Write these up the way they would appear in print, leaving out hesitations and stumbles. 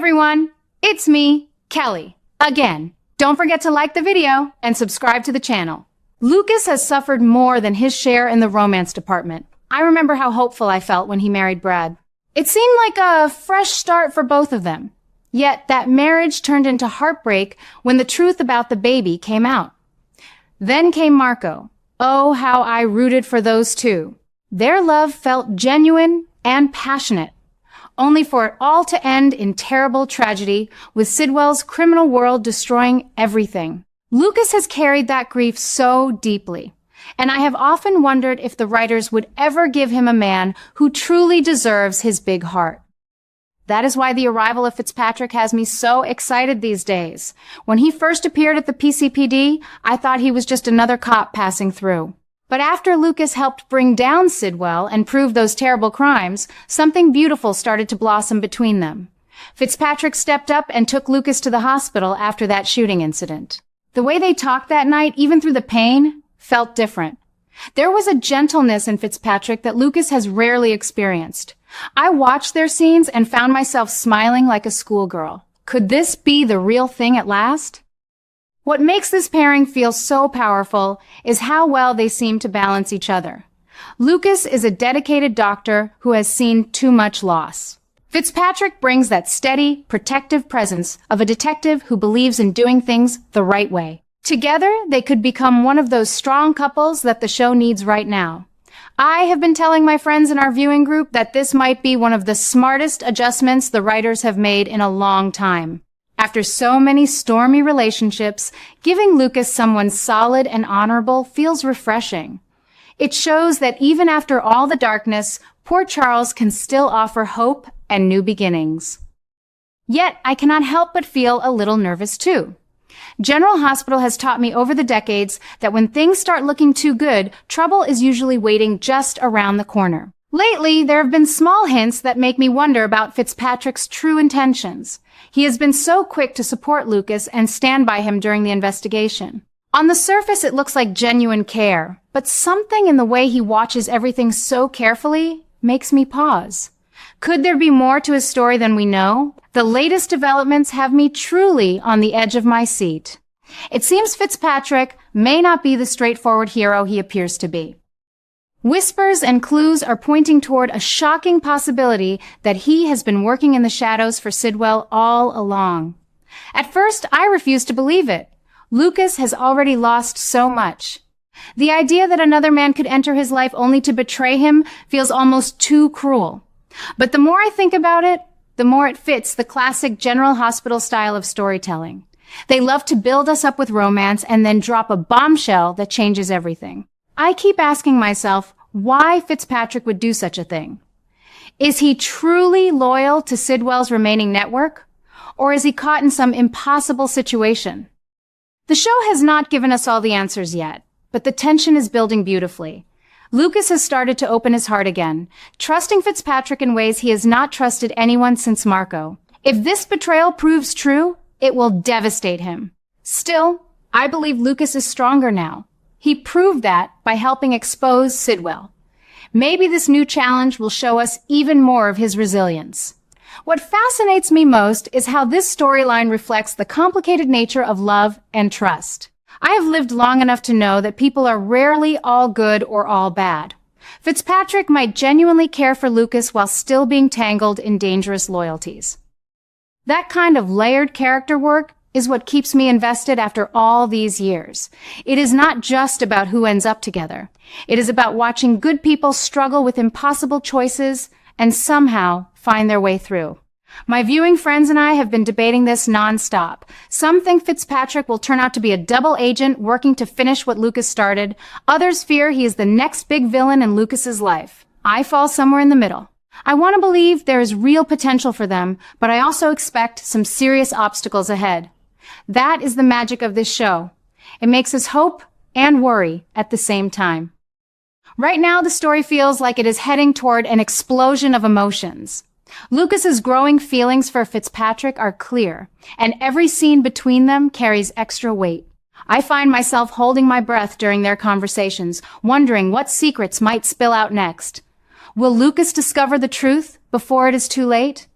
everyone, it's me, Kelly, again. Don't forget to like the video and subscribe to the channel. Lucas has suffered more than his share in the romance department. I remember how hopeful I felt when he married Brad. It seemed like a fresh start for both of them. Yet that marriage turned into heartbreak when the truth about the baby came out. Then came Marco. Oh, how I rooted for those two. Their love felt genuine and passionate, only for it all to end in terrible tragedy, with Sidwell's criminal world destroying everything. Lucas has carried that grief so deeply, and I have often wondered if the writers would ever give him a man who truly deserves his big heart. That is why the arrival of Fitzpatrick has me so excited these days. When he first appeared at the PCPD, I thought he was just another cop passing through. But after Lucas helped bring down Sidwell and prove those terrible crimes, something beautiful started to blossom between them. Fitzpatrick stepped up and took Lucas to the hospital after that shooting incident. The way they talked that night, even through the pain, felt different. There was a gentleness in Fitzpatrick that Lucas has rarely experienced. I watched their scenes and found myself smiling like a schoolgirl. Could this be the real thing at last? What makes this pairing feel so powerful is how well they seem to balance each other. Lucas is a dedicated doctor who has seen too much loss. Fitzpatrick brings that steady, protective presence of a detective who believes in doing things the right way. Together, they could become one of those strong couples that the show needs right now. I have been telling my friends in our viewing group that this might be one of the smartest adjustments the writers have made in a long time. After so many stormy relationships, giving Lucas someone solid and honorable feels refreshing. It shows that even after all the darkness, poor Charles can still offer hope and new beginnings. Yet, I cannot help but feel a little nervous too. General Hospital has taught me over the decades that when things start looking too good, trouble is usually waiting just around the corner. Lately, there have been small hints that make me wonder about Fitzpatrick's true intentions. He has been so quick to support Lucas and stand by him during the investigation. On the surface, it looks like genuine care, but something in the way he watches everything so carefully makes me pause. Could there be more to his story than we know? The latest developments have me truly on the edge of my seat. It seems Fitzpatrick may not be the straightforward hero he appears to be. Whispers and clues are pointing toward a shocking possibility that he has been working in the shadows for Sidwell all along. At first, I refused to believe it. Lucas has already lost so much. The idea that another man could enter his life only to betray him feels almost too cruel. But the more I think about it, the more it fits the classic General Hospital style of storytelling. They love to build us up with romance and then drop a bombshell that changes everything. I keep asking myself why Fitzpatrick would do such a thing. Is he truly loyal to Sidwell's remaining network? Or is he caught in some impossible situation? The show has not given us all the answers yet, but the tension is building beautifully. Lucas has started to open his heart again, trusting Fitzpatrick in ways he has not trusted anyone since Marco. If this betrayal proves true, it will devastate him. Still, I believe Lucas is stronger now. He proved that by helping expose Sidwell. Maybe this new challenge will show us even more of his resilience. What fascinates me most is how this storyline reflects the complicated nature of love and trust. I have lived long enough to know that people are rarely all good or all bad. Fitzpatrick might genuinely care for Lucas while still being tangled in dangerous loyalties. That kind of layered character work is what keeps me invested after all these years. It is not just about who ends up together. It is about watching good people struggle with impossible choices and somehow find their way through. My viewing friends and I have been debating this nonstop. Some think Fitzpatrick will turn out to be a double agent working to finish what Lucas started. Others fear he is the next big villain in Lucas's life. I fall somewhere in the middle. I want to believe there is real potential for them, but I also expect some serious obstacles ahead. That is the magic of this show. It makes us hope and worry at the same time. Right now, the story feels like it is heading toward an explosion of emotions. Lucas's growing feelings for Fitzpatrick are clear, and every scene between them carries extra weight. I find myself holding my breath during their conversations, wondering what secrets might spill out next. Will Lucas discover the truth before it is too late?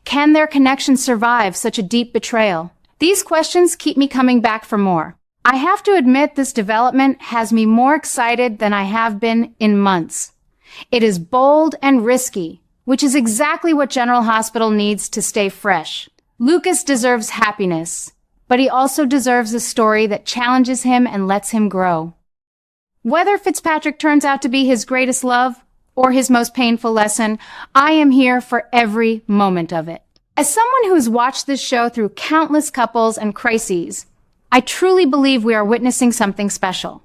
Can their connection survive such a deep betrayal? These questions keep me coming back for more. I have to admit this development has me more excited than I have been in months. It is bold and risky, which is exactly what General Hospital needs to stay fresh. Lucas deserves happiness, but he also deserves a story that challenges him and lets him grow. Whether Fitzpatrick turns out to be his greatest love or his most painful lesson, I am here for every moment of it. As someone who has watched this show through countless couples and crises, I truly believe we are witnessing something special.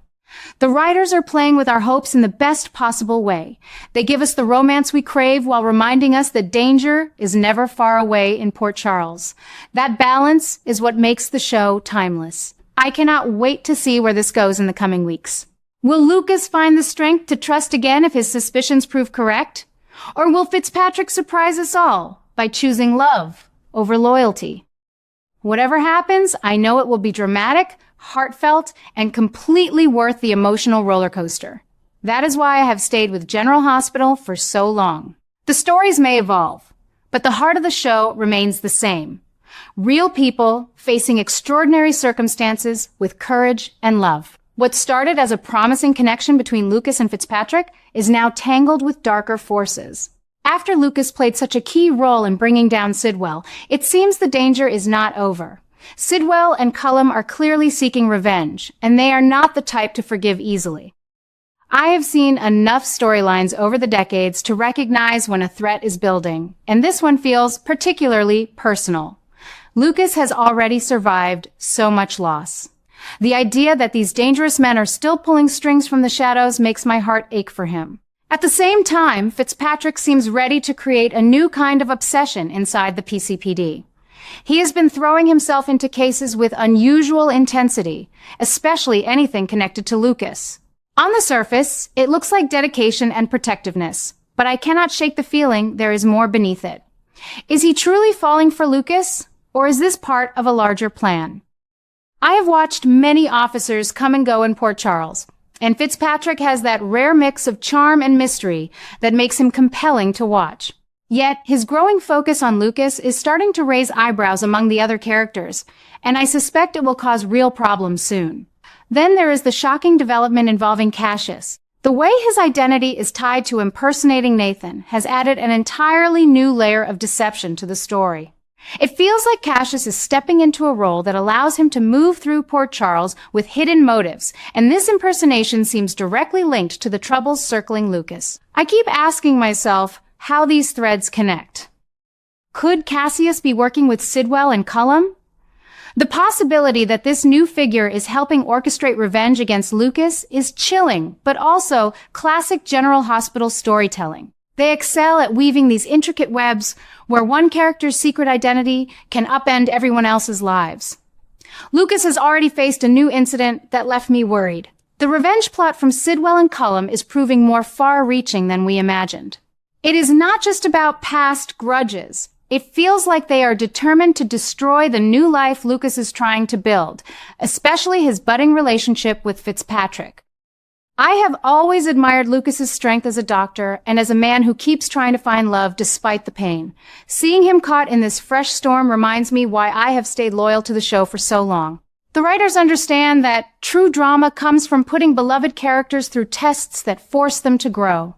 The writers are playing with our hopes in the best possible way. They give us the romance we crave while reminding us that danger is never far away in Port Charles. That balance is what makes the show timeless. I cannot wait to see where this goes in the coming weeks. Will Lucas find the strength to trust again if his suspicions prove correct? Or will Fitzpatrick surprise us all by choosing love over loyalty? Whatever happens, I know it will be dramatic, heartfelt, and completely worth the emotional roller coaster. That is why I have stayed with General Hospital for so long. The stories may evolve, but the heart of the show remains the same. Real people facing extraordinary circumstances with courage and love. What started as a promising connection between Lucas and Fitzpatrick is now tangled with darker forces. After Lucas played such a key role in bringing down Sidwell, it seems the danger is not over. Sidwell and Cullum are clearly seeking revenge, and they are not the type to forgive easily. I have seen enough storylines over the decades to recognize when a threat is building, and this one feels particularly personal. Lucas has already survived so much loss. The idea that these dangerous men are still pulling strings from the shadows makes my heart ache for him. At the same time, Fitzpatrick seems ready to create a new kind of obsession inside the PCPD. He has been throwing himself into cases with unusual intensity, especially anything connected to Lucas. On the surface, it looks like dedication and protectiveness, but I cannot shake the feeling there is more beneath it. Is he truly falling for Lucas, or is this part of a larger plan? I have watched many officers come and go in Port Charles, and Fitzpatrick has that rare mix of charm and mystery that makes him compelling to watch. Yet, his growing focus on Lucas is starting to raise eyebrows among the other characters, and I suspect it will cause real problems soon. Then there is the shocking development involving Cassius. The way his identity is tied to impersonating Nathan has added an entirely new layer of deception to the story. It feels like Cassius is stepping into a role that allows him to move through Port Charles with hidden motives, and this impersonation seems directly linked to the troubles circling Lucas. I keep asking myself how these threads connect. Could Cassius be working with Sidwell and Cullum? The possibility that this new figure is helping orchestrate revenge against Lucas is chilling, but also classic General Hospital storytelling. They excel at weaving these intricate webs where one character's secret identity can upend everyone else's lives. Lucas has already faced a new incident that left me worried. The revenge plot from Sidwell and Cullum is proving more far-reaching than we imagined. It is not just about past grudges. It feels like they are determined to destroy the new life Lucas is trying to build, especially his budding relationship with Fitzpatrick. I have always admired Lucas's strength as a doctor and as a man who keeps trying to find love despite the pain. Seeing him caught in this fresh storm reminds me why I have stayed loyal to the show for so long. The writers understand that true drama comes from putting beloved characters through tests that force them to grow.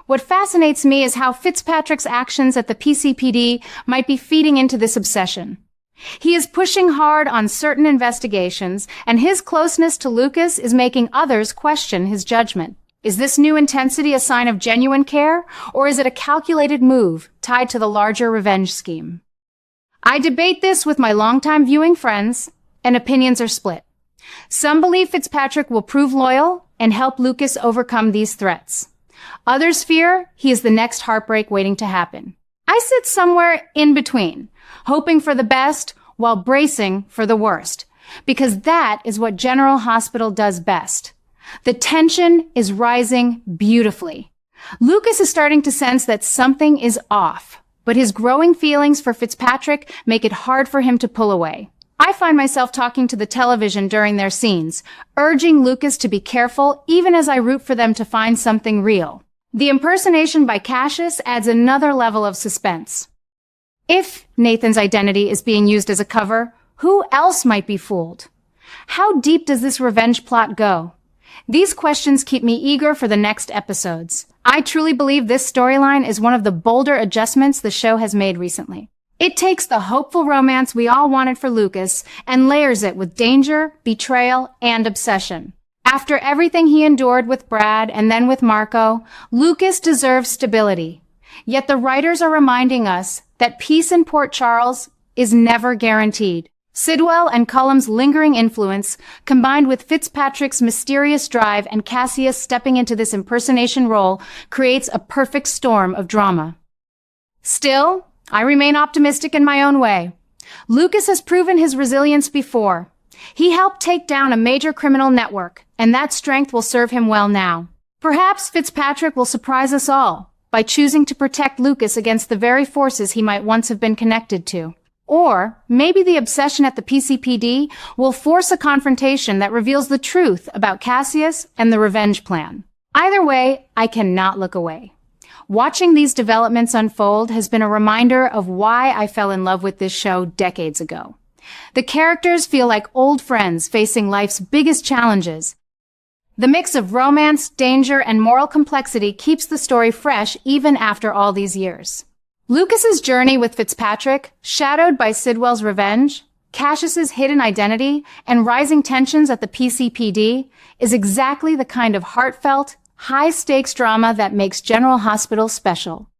What fascinates me is how Fitzpatrick's actions at the PCPD might be feeding into this obsession. He is pushing hard on certain investigations, and his closeness to Lucas is making others question his judgment. Is this new intensity a sign of genuine care, or is it a calculated move tied to the larger revenge scheme? I debate this with my longtime viewing friends, and opinions are split. Some believe Fitzpatrick will prove loyal and help Lucas overcome these threats. Others fear he is the next heartbreak waiting to happen. I sit somewhere in between, hoping for the best while bracing for the worst, because that is what General Hospital does best. The tension is rising beautifully. Lucas is starting to sense that something is off, but his growing feelings for Fitzpatrick make it hard for him to pull away. I find myself talking to the television during their scenes, urging Lucas to be careful even as I root for them to find something real. The impersonation by Cassius adds another level of suspense. If Nathan's identity is being used as a cover, who else might be fooled? How deep does this revenge plot go? These questions keep me eager for the next episodes. I truly believe this storyline is one of the bolder adjustments the show has made recently. It takes the hopeful romance we all wanted for Lucas and layers it with danger, betrayal, and obsession. After everything he endured with Brad and then with Marco, Lucas deserves stability. Yet the writers are reminding us that peace in Port Charles is never guaranteed. Sidwell and Cullum's lingering influence, combined with Fitzpatrick's mysterious drive and Cassius stepping into this impersonation role, creates a perfect storm of drama. Still, I remain optimistic in my own way. Lucas has proven his resilience before. He helped take down a major criminal network, and that strength will serve him well now. Perhaps Fitzpatrick will surprise us all by choosing to protect Lucas against the very forces he might once have been connected to. Or maybe the obsession at the PCPD will force a confrontation that reveals the truth about Cassius and the revenge plan. Either way, I cannot look away. Watching these developments unfold has been a reminder of why I fell in love with this show decades ago. The characters feel like old friends facing life's biggest challenges. The mix of romance, danger, and moral complexity keeps the story fresh even after all these years. Lucas's journey with Fitzpatrick, shadowed by Sidwell's revenge, Cassius's hidden identity, and rising tensions at the PCPD, is exactly the kind of heartfelt, high-stakes drama that makes General Hospital special.